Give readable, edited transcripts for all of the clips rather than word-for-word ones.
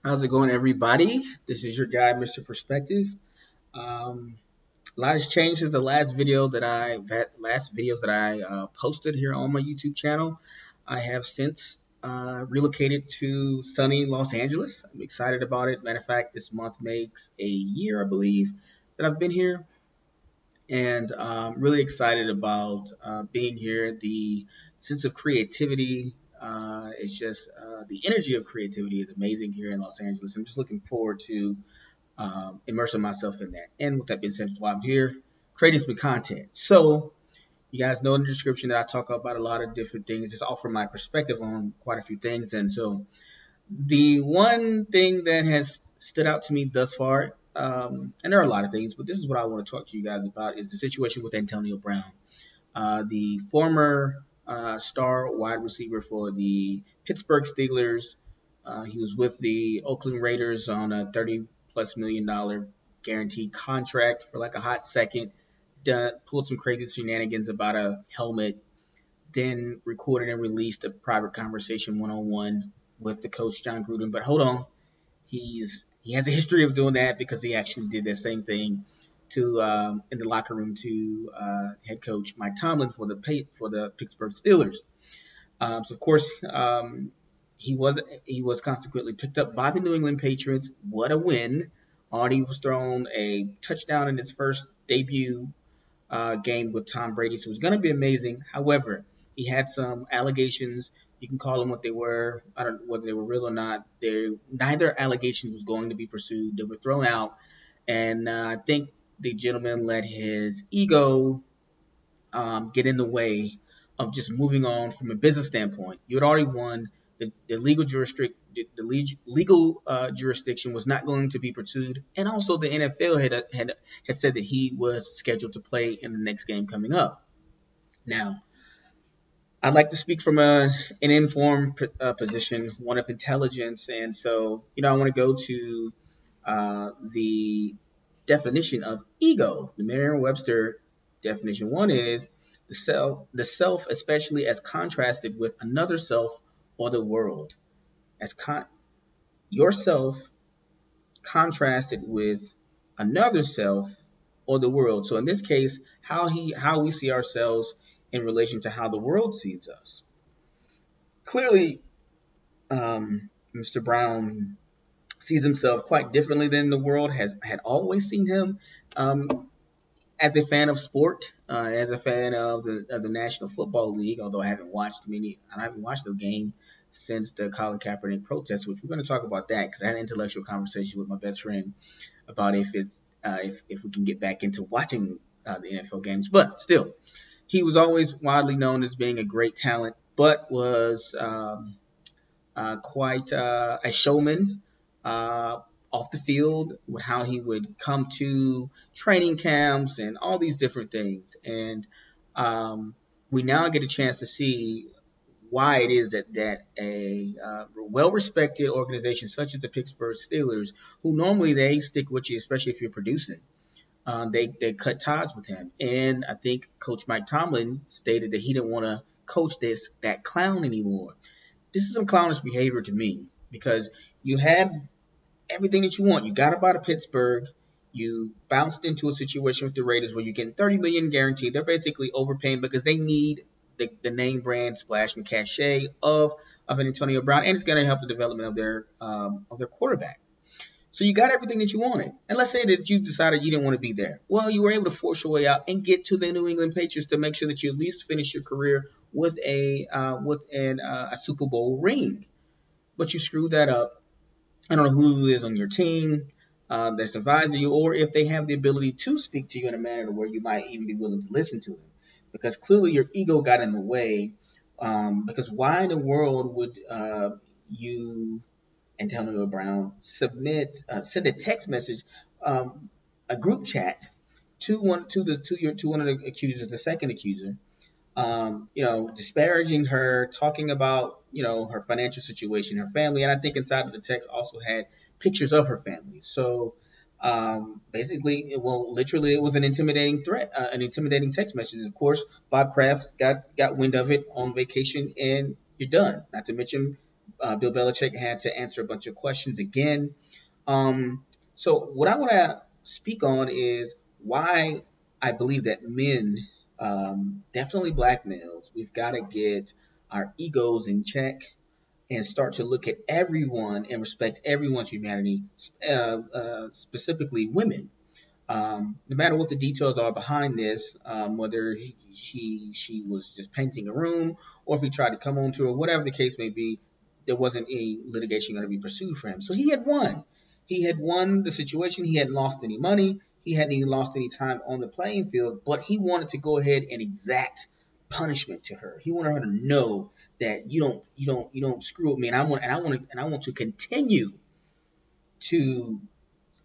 How's it going, everybody? This is your guy, Mr. Perspective. Um, a lot has changed since the last videos that I posted here on my YouTube channel. I have since relocated to sunny Los Angeles. I'm excited about it. Matter of fact, this month makes a year, I believe, that I've been here, and really excited about being here. The sense of creativity, it's just the energy of creativity is amazing here in Los Angeles. I'm just looking forward to immersing myself in that. And with that being said, while I'm here, creating some content. So you guys know in the description that I talk about a lot of different things, just offer my perspective on quite a few things. And so the one thing that has stood out to me thus far, and there are a lot of things, but this is what I want to talk to you guys about, is the situation with Antonio Brown, the former star wide receiver for the Pittsburgh Steelers. He was with the Oakland Raiders on a $30+ million guaranteed contract for like a hot second. Pulled some crazy shenanigans about a helmet, then recorded and released a private conversation one on one with the coach John Gruden. But hold on, he has a history of doing that because he actually did the same thing to in the locker room to head coach Mike Tomlin for the Pittsburgh Steelers. So of course he was consequently picked up by the New England Patriots. What a win! Already was thrown a touchdown in his first debut game with Tom Brady, so it was going to be amazing. However, he had some allegations. You can call them what they were. I don't know whether they were real or not. Neither allegation was going to be pursued. They were thrown out, and I think the gentleman let his ego get in the way of just moving on from a business standpoint. You had already won. The legal jurisdiction was not going to be pursued, and also the NFL had said that he was scheduled to play in the next game coming up. Now, I'd like to speak from an informed position, one of intelligence, and so I want to go to the definition of ego. The Merriam-Webster definition one is the self, especially as contrasted with another self or the world, as yourself contrasted with another self or the world. So in this case, how we see ourselves in relation to how the world sees us. Clearly, Mr. Brown sees himself quite differently than the world has had always seen him. As a fan of sport, as a fan of the National Football League, although I haven't watched the game since the Colin Kaepernick protest, which we're going to talk about that because I had an intellectual conversation with my best friend about if we can get back into watching the NFL games. But still, he was always widely known as being a great talent, but was quite a showman uh, off the field, with how he would come to training camps and all these different things. And um, we now get a chance to see why it is that a well-respected organization such as the Pittsburgh Steelers, who normally they stick with you, especially if you're producing, they cut ties with him. And I think Coach Mike Tomlin stated that he didn't want to coach that clown anymore. This is some clownish behavior to me because you had everything that you want. You got up out of Pittsburgh. You bounced into a situation with the Raiders where you're getting 30 million guaranteed. They're basically overpaying because they need the name brand splash and cachet of an Antonio Brown, and it's going to help the development of their quarterback. So you got everything that you wanted. And let's say that you decided you didn't want to be there. Well, you were able to force your way out and get to the New England Patriots to make sure that you at least finish your career with a Super Bowl ring. But you screwed that up. I don't know who is on your team that's advising you, or if they have the ability to speak to you in a manner where you might even be willing to listen to them, because clearly your ego got in the way. Because why in the world would you, Antonio Brown, send a text message, um, a group chat to one of the accusers, the second accuser, disparaging her, talking about, her financial situation, her family, and I think inside of the text also had pictures of her family. So basically, literally, it was an intimidating threat, an intimidating text message. Of course, Bob Kraft got wind of it on vacation, and you're done. Not to mention Bill Belichick had to answer a bunch of questions again. Um, so what I want to speak on is why I believe that men, definitely black males, we've got to get our egos in check and start to look at everyone and respect everyone's humanity, specifically women. No matter what the details are behind this, whether she was just painting a room or if he tried to come on to her, whatever the case may be, there wasn't any litigation going to be pursued for him. So he had won. He had won the situation. He hadn't lost any money. He hadn't even lost any time on the playing field. But he wanted to go ahead and exact punishment to her. He wanted her to know that you don't screw with me, and I want to continue to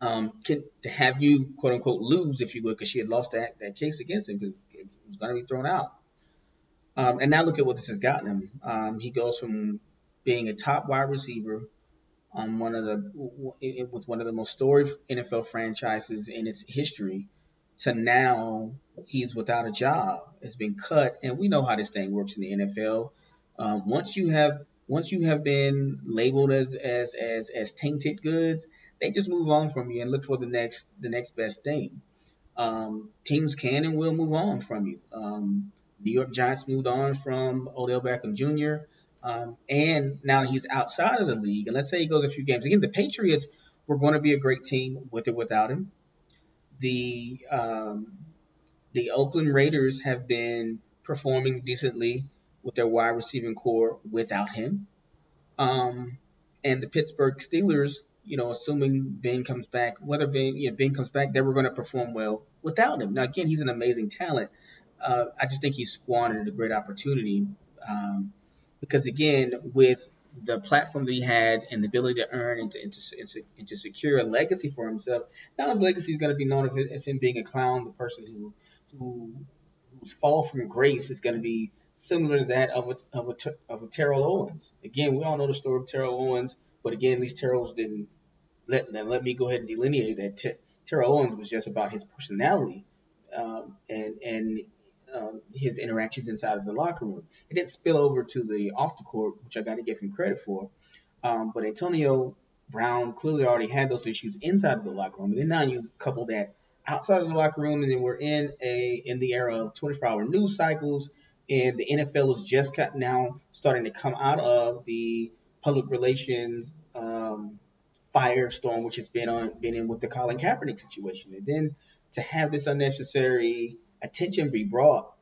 to have you quote unquote lose, if you would, because she had lost that case against him because it was going to be thrown out. And now look at what this has gotten him. He goes from being a top wide receiver on with one of the most storied NFL franchises in its history to now he's without a job. It's been cut, and we know how this thing works in the NFL. Once you have been labeled as tainted goods, they just move on from you and look for the next best thing. Teams can and will move on from you. New York Giants moved on from Odell Beckham Jr. And now he's outside of the league. And let's say he goes a few games. Again, the Patriots were going to be a great team with or without him. The the Oakland Raiders have been performing decently with their wide receiving core without him. Um, and the Pittsburgh Steelers, assuming Ben comes back, whether Ben comes back, they were going to perform well without him. Now, again, he's an amazing talent. I just think he squandered a great opportunity because, again, with the platform that he had and the ability to earn and to secure a legacy for himself, now his legacy is going to be known as him being a clown, the person who whose fall from grace is going to be similar to that of a Terrell Owens. Again, we all know the story of Terrell Owens, but again, at least Terrell's didn't let me go ahead and delineate that Terrell Owens was just about his personality and his interactions inside of the locker room. It didn't spill over to the off the court, which I got to give him credit for. But Antonio Brown clearly already had those issues inside of the locker room, and then now you couple that outside of the locker room, and then we're in the era of 24-hour news cycles, and the NFL is just now starting to come out of the public relations firestorm, which has been in with the Colin Kaepernick situation, and then to have this unnecessary attention be brought,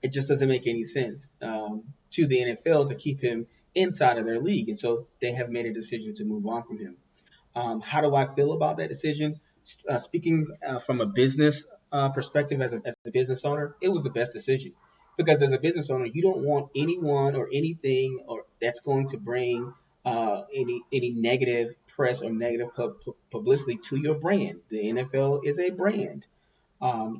it just doesn't make any sense to the NFL to keep him inside of their league, and so they have made a decision to move on from him. How do I feel about that decision? Speaking from a business perspective, as a business owner, it was the best decision because as a business owner, you don't want anyone or anything or that's going to bring any negative press or negative publicity to your brand. The NFL is a brand,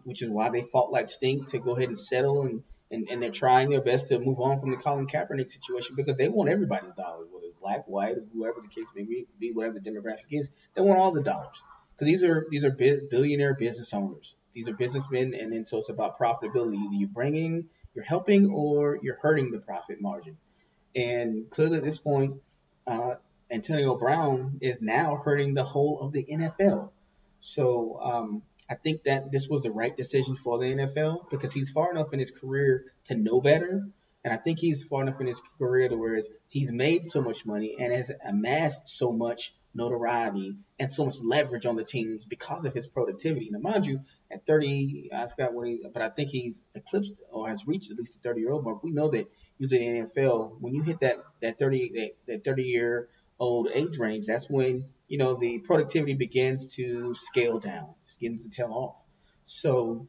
which is why they fought like stink to go ahead and settle and they're trying their best to move on from the Colin Kaepernick situation because they want everybody's dollars, whether it's black, white, or whoever the case may be, whatever the demographic is, they want all the dollars because these are billionaire business owners. These are businessmen, and then so it's about profitability. Either you're helping, or you're hurting the profit margin. And clearly at this point, uh, Antonio Brown is now hurting the whole of the NFL. So I think that this was the right decision for the NFL because he's far enough in his career to know better. And I think he's far enough in his career to where he's made so much money and has amassed so much notoriety and so much leverage on the teams because of his productivity. Now, mind you, at 30, I forgot but I think he's eclipsed or has reached at least the 30-year-old mark. We know that usually in the NFL, when you hit that 30-year old age range, that's when the productivity begins to scale down, it begins to tail off. So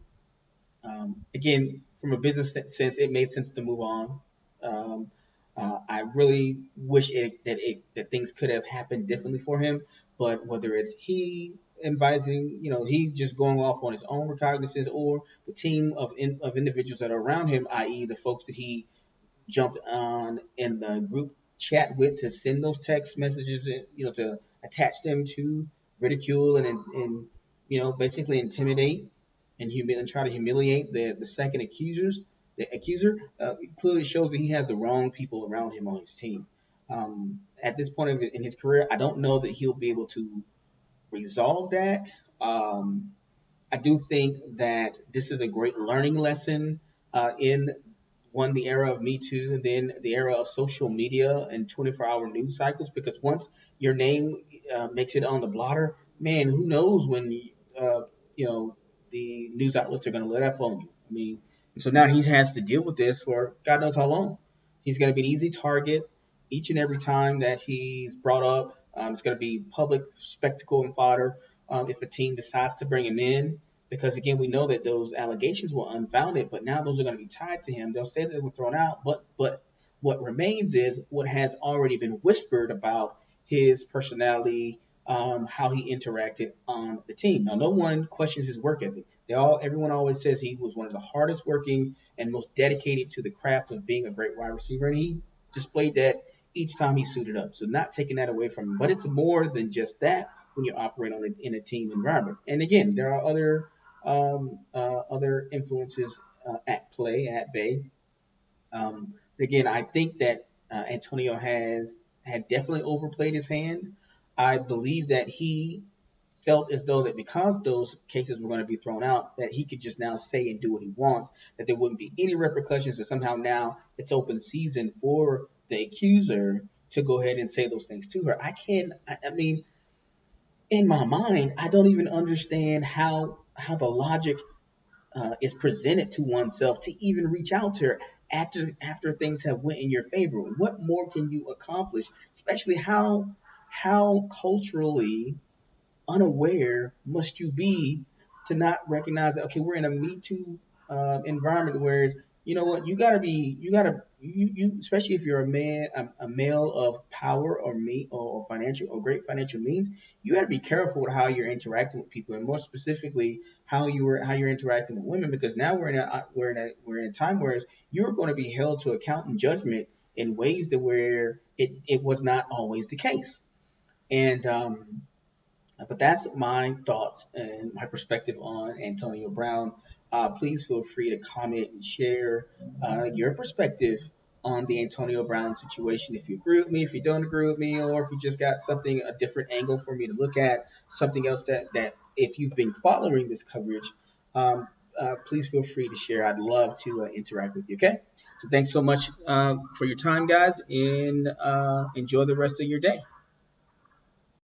again, from a business sense, it made sense to move on. Um, I really wish that things could have happened differently for him, but whether it's he advising, he just going off on his own recognizance, or the team of individuals that are around him, i.e., the folks that he jumped on in the group chat with to send those text messages, to attach them to ridicule and basically intimidate and try to humiliate the second accusers. The accuser clearly shows that he has the wrong people around him on his team. At this point in his career, I don't know that he'll be able to resolve that. Um, I do think that this is a great learning lesson in one, the era of Me Too, and then the era of social media and 24-hour news cycles. Because once your name makes it on the blotter, man, who knows when uh, you know the news outlets are going to let up on you. I mean, and so now he has to deal with this for God knows how long. He's going to be an easy target each and every time that he's brought up. It's going to be public spectacle and fodder if a team decides to bring him in, because again, we know that those allegations were unfounded, but now those are going to be tied to him. They'll say that they were thrown out, but what remains is what has already been whispered about his personality, how he interacted on the team. Now, no one questions his work ethic. Everyone always says he was one of the hardest working and most dedicated to the craft of being a great wide receiver, and he displayed that each time he suited up. So, not taking that away from him, but it's more than just that when you operate in a team environment. And again, there are other influences at play at bay. Again, I think that Antonio had definitely overplayed his hand. I believe that he felt as though that because those cases were going to be thrown out, that he could just now say and do what he wants, that there wouldn't be any repercussions, and somehow now it's open season for the accuser to go ahead and say those things to her. I mean, in my mind, I don't even understand how the logic is presented to oneself to even reach out to her after things have went in your favor. What more can you accomplish? Especially how culturally unaware must you be to not recognize that, okay, we're in a Me Too environment where you know what, you especially if you're a male of power or financial or great financial means, you got to be careful with how you're interacting with people, and more specifically how you're interacting with women, because now we're in a time where you're going to be held to account and judgment in ways that where it was not always the case. And but that's my thoughts and my perspective on Antonio Brown. Please feel free to comment and share your perspective on the Antonio Brown situation. If you agree with me, if you don't agree with me, or if you just got a different angle for me to look at, something else that if you've been following this coverage, please feel free to share. I'd love to interact with you. Okay. So thanks so much for your time, guys, and enjoy the rest of your day.